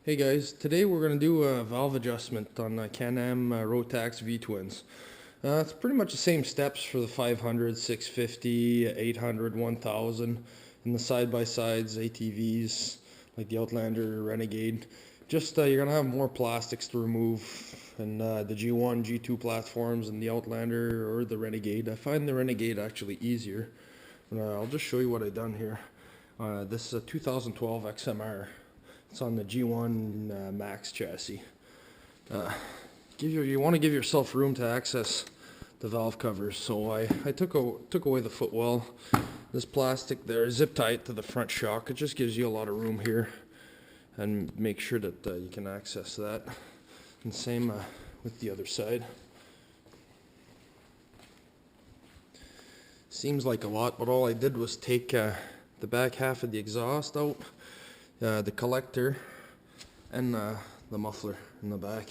Hey guys, today we're going to do a valve adjustment on the Can-Am Rotax V-twins. It's pretty much the same steps for the 500, 650, 800, 1000, and the side-by-sides, ATVs, like the Outlander, Renegade. Just you're going to have more plastics to remove, and the G1, G2 platforms, and the Outlander or the Renegade. I find the Renegade actually easier. I'll just show you what I've done here. This is a 2012 XMR. It's on the G1 Max chassis. You want to give yourself room to access the valve covers. So I took away the footwell. This plastic there, zip tie it to the front shock. It just gives you a lot of room here, and make sure that you can access that. And same with the other side. Seems like a lot, but all I did was take the back half of the exhaust out, the collector, and the muffler in the back.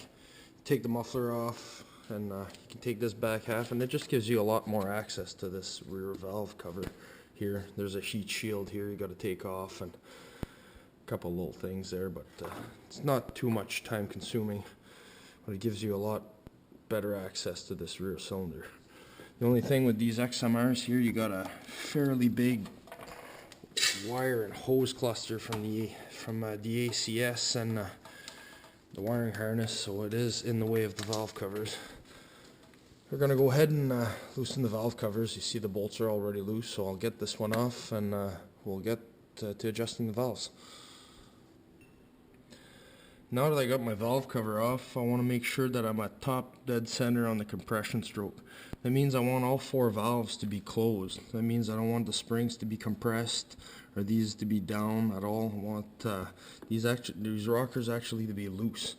Take the muffler off, and you can take this back half, and it just gives you a lot more access to this rear valve cover here. There's a heat shield here you got to take off, and a couple little things there, but it's not too much time consuming, but it gives you a lot better access to this rear cylinder. The only thing with these XMRs here, you got a fairly big wire and hose cluster from the ACS and the wiring harness, so it is in the way of the valve covers. We're going to go ahead and loosen the valve covers. You see the bolts are already loose, so I'll get this one off, and we'll get to adjusting the valves. Now that I got my valve cover off, I want to make sure that I'm at top dead center on the compression stroke. That means I want all four valves to be closed. That means I don't want the springs to be compressed or these to be down at all. I want these rockers actually to be loose.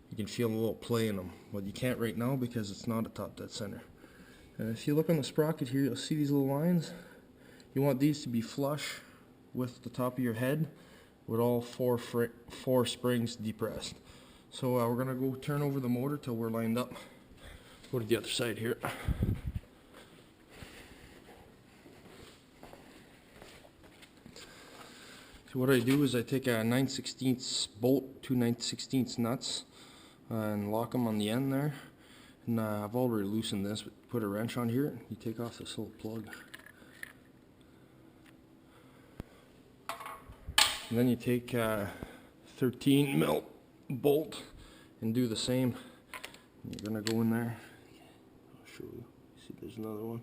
You can feel a little play in them, but you can't right now because it's not at top dead center. And if you look on the sprocket here, you'll see these little lines. You want these to be flush with the top of your head, with all four springs depressed. So we're going to go turn over the motor till we're lined up. Go to the other side here. So what I do is I take a 9/16 bolt, two 9/16 nuts, and lock them on the end there. And I've already loosened this, but put a wrench on here. You take off this little plug. And then you take a 13 mil bolt and do the same. You're gonna go in there. I'll show you. See, there's another one.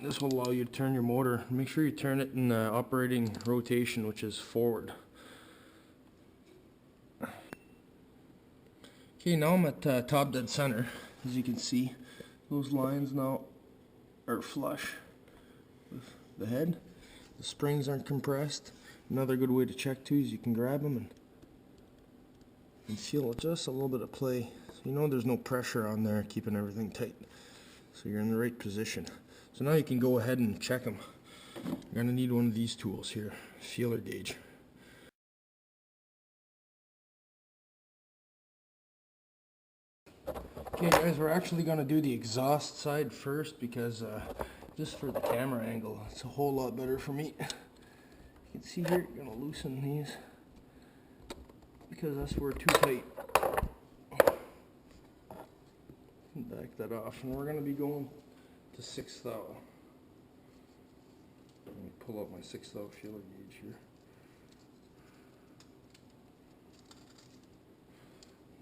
This will allow you to turn your motor. Make sure you turn it in operating rotation, which is forward. Okay, now I'm at top dead center. As you can see, those lines now are flush with the head. The springs aren't compressed. Another good way to check too is you can grab them and feel just a little bit of play. So you know there's no pressure on there keeping everything tight. So you're in the right position. So now you can go ahead and check them. You're going to need one of these tools here, feeler gauge. Okay guys, we're actually going to do the exhaust side first because just for the camera angle, it's a whole lot better for me. You can see here, you're going to loosen these because that's where too tight. Back that off, and we're going to be going to 6 thou. Let me pull up my 6 thou feeler gauge here.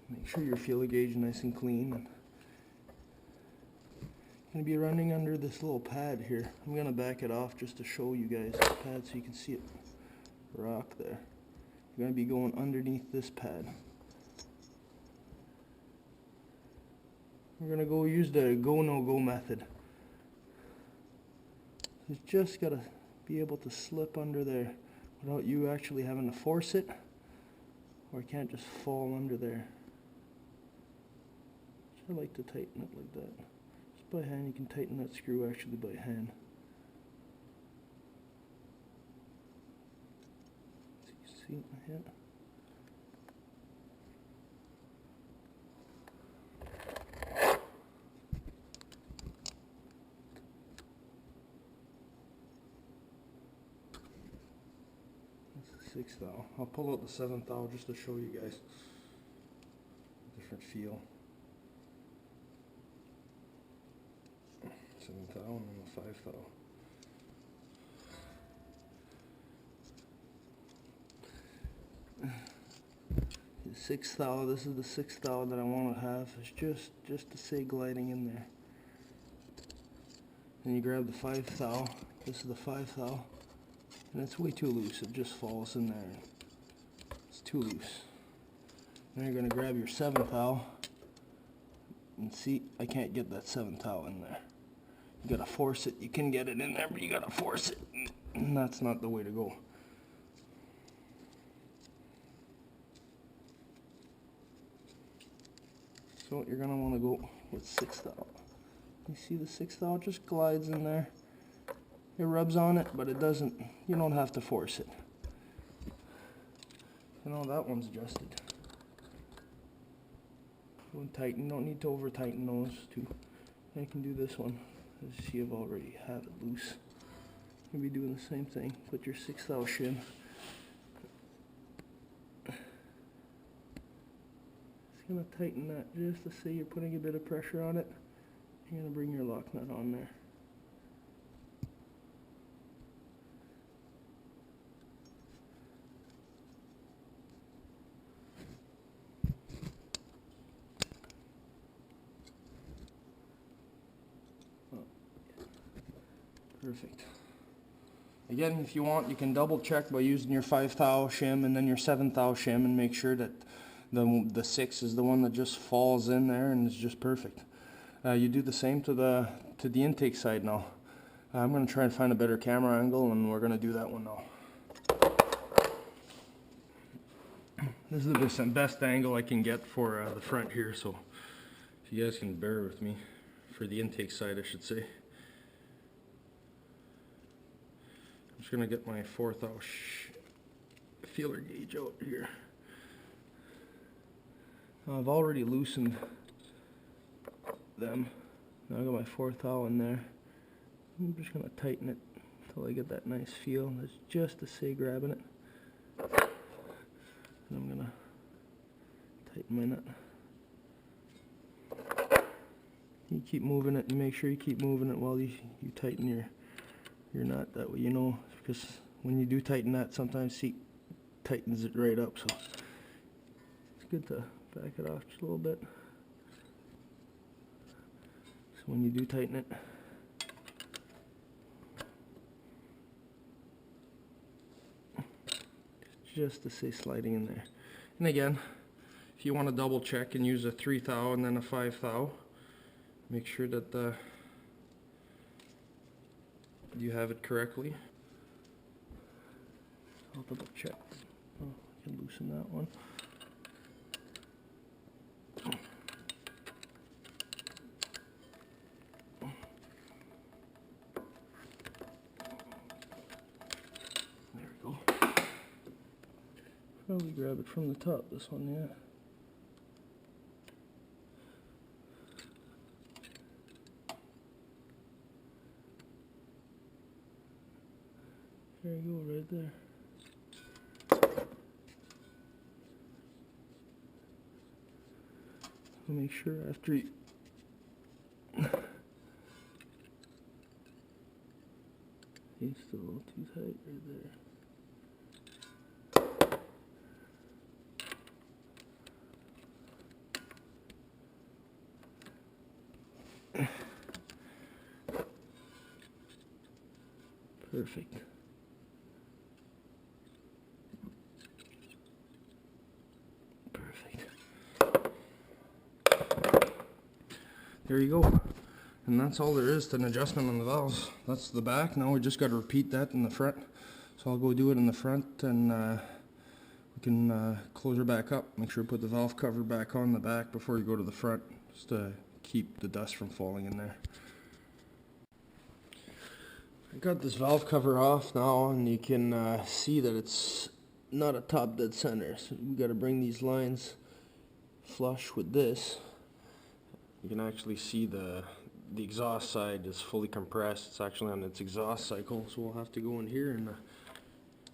Make sure your feeler gauge is nice and clean. I'm going to be running under this little pad here. I'm going to back it off just to show you guys the pad so you can see it rock there. You're going to be going underneath this pad. We're going to go use the go-no-go method. You just got to be able to slip under there without you actually having to force it, or it can't just fall under there. I like to tighten it like that. Just by hand, you can tighten that screw actually by hand. So you see it in my hand. That's the 6th thou. I'll pull out the 7th thou just to show you guys different feel. 7th thou and then the 5th thou. The 6th thou, this is the 6th thou that I want to have. It's just to say gliding in there. Then you grab the 5th thou. This is the 5th thou. And it's way too loose. It just falls in there. It's too loose. Then you're going to grab your 7th thou. And see, I can't get that 7th thou in there. You got to force it. You can get it in there, but you got to force it. And that's not the way to go. So you're going to want to go with 6th thou. You see the 6th thou just glides in there. It rubs on it, but it doesn't, you don't have to force it. You know, that one's adjusted. Don't tighten, don't need to over tighten those two. I can do this one. As you see, I've already have it loose. You'll be doing the same thing. Put your 6th thou shim. It's going to tighten that just to say you're putting a bit of pressure on it. You're going to bring your lock nut on there. Perfect. Again, if you want, you can double check by using your 5th thou shim and then your 7th thou shim and make sure that the 6 is the one that just falls in there and is just perfect. You do the same to the intake side now. I'm going to try and find a better camera angle, and we're going to do that one now. This is the best angle I can get for the front here, so if you guys can bear with me for the intake side, I should say. I'm just going to get my 4th thou feeler gauge out here. I've already loosened them. Now I got my 4th thou in there. I'm just going to tighten it until I get that nice feel. It's just to say grabbing it. And I'm going to tighten my nut. You keep moving it and make sure you keep moving it while you tighten your nut. That way you know, because when you do tighten that, sometimes it tightens it right up. So it's good to back it off just a little bit. So when you do tighten it, just to say sliding in there. And again, if you want to double check and use a 3 thou and then a 5 thou, make sure that you have it correctly. I'll double check. Oh, I can loosen that one. There we go. Probably grab it from the top, this one, yeah. There you go, right there. So make sure after you it's still a little too tight right there. Perfect. There you go. And that's all there is to an adjustment on the valves. That's the back. Now we just got to repeat that in the front. So I'll go do it in the front, and we can close her back up. Make sure to put the valve cover back on the back before you go to the front, just to keep the dust from falling in there. I got this valve cover off now, and you can see that it's not a top dead center. So we got to bring these lines flush with this. You can actually see the exhaust side is fully compressed. It's actually on its exhaust cycle, so we'll have to go in here and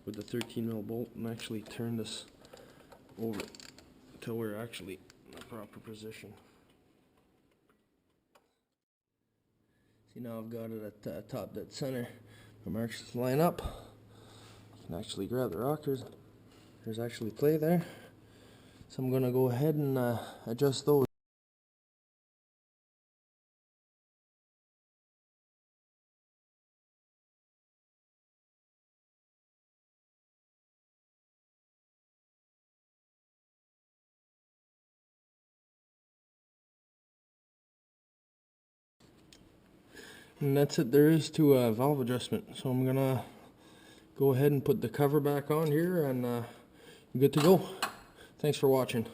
with the 13mm bolt and actually turn this over until we're actually in the proper position. See, now I've got it at top dead center. My marks line up. You can actually grab the rockers. There's actually play there. So I'm going to go ahead and adjust those. And that's it there is to valve adjustment. So I'm gonna go ahead and put the cover back on here and good to go. Thanks for watching.